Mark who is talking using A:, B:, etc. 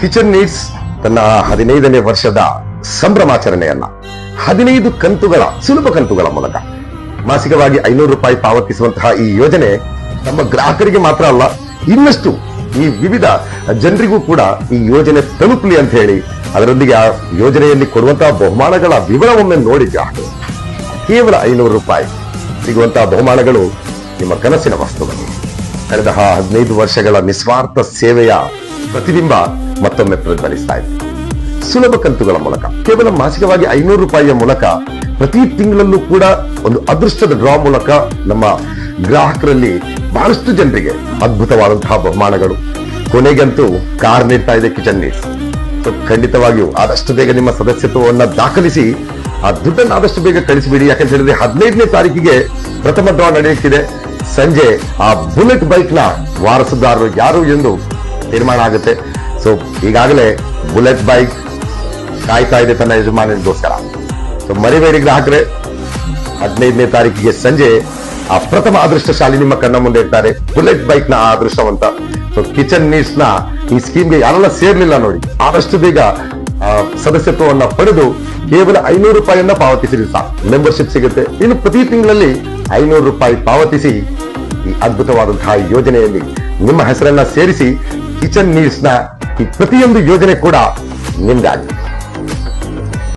A: Kitchen needs ತನ್ನ 15ನೇ ವರ್ಷದ ಸಂಭ್ರಮಾಚರಣೆಯನ್ನ 15 ಕಂತುಗಳ ಸುಲಭ ಕಂತುಗಳ ಮೂಲಕ ಮಾಸಿಕವಾಗಿ 500 ರೂಪಾಯಿ ಪಾವತಿಸುವಂತಹ ಈ ಯೋಜನೆ ನಮ್ಮ ಗ್ರಾಹಕರಿಗೆ ಮಾತ್ರ ಅಲ್ಲ, ಇನ್ನಷ್ಟು ಈ ವಿವಿಧ ಜನರಿಗೂ ಕೂಡ ಈ ಯೋಜನೆ ತಲುಪಲಿ ಅಂತ ಹೇಳಿ ಅದರೊಂದಿಗೆ ಆ ಯೋಜನೆಯಲ್ಲಿ ಕೊಡುವಂತಹ ಬಹುಮಾನಗಳ ವಿವರವೊಮ್ಮೆ ನೋಡಿ ಗ್ರಾಹಕರು. ಕೇವಲ 500 ರೂಪಾಯಿ ಸಿಗುವಂತಹ ಬಹುಮಾನಗಳು ನಿಮ್ಮ ಕನಸಿನ ವಸ್ತುಗಳು. ಕಳೆದ 15 ವರ್ಷಗಳ ನಿಸ್ವಾರ್ಥ ಸೇವೆಯ ಪ್ರತಿಬಿಂಬ ಮತ್ತೊಮ್ಮೆ ಪ್ರತಿಫಲಿಸ್ತಾ ಇದೆ. ಸುಲಭ ಕಂತುಗಳ ಮೂಲಕ ಕೇವಲ ಮಾಸಿಕವಾಗಿ 500 ರೂಪಾಯಿಯ ಮೂಲಕ ಪ್ರತಿ ತಿಂಗಳಲ್ಲೂ ಕೂಡ ಒಂದು ಅದೃಷ್ಟದ ಡ್ರಾ ಮೂಲಕ ನಮ್ಮ ಗ್ರಾಹಕರಲ್ಲಿ ಬಹಳಷ್ಟು ಜನರಿಗೆ ಅದ್ಭುತವಾದಂತಹ ಬಹುಮಾನಗಳು. ಕೊನೆಗಂತೂ ಕಾರ್ ನೀಡ್ತಾ ಇದೆ ಕಿಚನ್ ನೀಡ್ಸ್. ಖಂಡಿತವಾಗಿಯೂ ಆದಷ್ಟು ಬೇಗ ನಿಮ್ಮ ಸದಸ್ಯತ್ವವನ್ನು ದಾಖಲಿಸಿ ಆ ದುಡ್ಡನ್ನು ಆದಷ್ಟು ಬೇಗ ಕಳಿಸಿಬಿಡಿ. ಯಾಕಂತ ಹೇಳಿದ್ರೆ 15ನೇ ತಾರೀಕಿಗೆ ಪ್ರಥಮ ಡ್ರಾ ನಡೆಯುತ್ತಿದೆ. ಸಂಜೆ ಆ ಬುಲೆಟ್ ಬೈಕ್ ನ ವಾರಸುದಾರರು ಯಾರು ಎಂದು ತೀರ್ಮಾನ ಆಗುತ್ತೆ. ಸೊ ಈಗಾಗಲೇ ಬುಲೆಟ್ ಬೈಕ್ ಕಾಯ್ತಾ ಇದೆ ತನ್ನ ಯಜಮಾನನಿಗೋಸ್ಕರ. ಸೊ ಮರಿಬೇಡಿ ಗ್ರಾಹಕರೇ, 15ನೇ ತಾರೀಕಿಗೆ ಸಂಜೆ ಆ ಪ್ರಥಮ ಅದೃಷ್ಟಶಾಲಿ ನಿಮ್ಮ ಕಣ್ಣ ಮುಂದೆ ಇರ್ತಾರೆ, ಬುಲೆಟ್ ಬೈಕ್ ನ ಆ ಅದೃಷ್ಟವಂತ. ಸೊ ಕಿಚನ್ ನೀಡ್ಸ್ ನ ಈ ಸ್ಕೀಮ್ಗೆ ಯಾರೆಲ್ಲ ಸೇರ್ಲಿಲ್ಲ ನೋಡಿ, ಆದಷ್ಟು ಬೇಗ ಸದಸ್ಯತ್ವವನ್ನ ಪಡೆದು ಕೇವಲ 500 ರೂಪಾಯಿಯನ್ನ ಪಾವತಿಸಿದ್ರೆ ಸಾಕು, ಮೆಂಬರ್ಶಿಪ್ ಸಿಗುತ್ತೆ. ಇನ್ನು ಪ್ರತಿ ತಿಂಗಳಲ್ಲಿ 500 ರೂಪಾಯಿ ಪಾವತಿಸಿ ಈ ಅದ್ಭುತವಾದಂತಹ ಯೋಜನೆಯಲ್ಲಿ ನಿಮ್ಮ ಹೆಸರನ್ನ ಸೇರಿಸಿ ಕಿಚನ್ ನೀಡ್ಸ್ ನ ಈ ಪ್ರತಿಯೊಂದು ಯೋಜನೆ ಕೂಡ ನಿಮ್ಗಾಗಿ.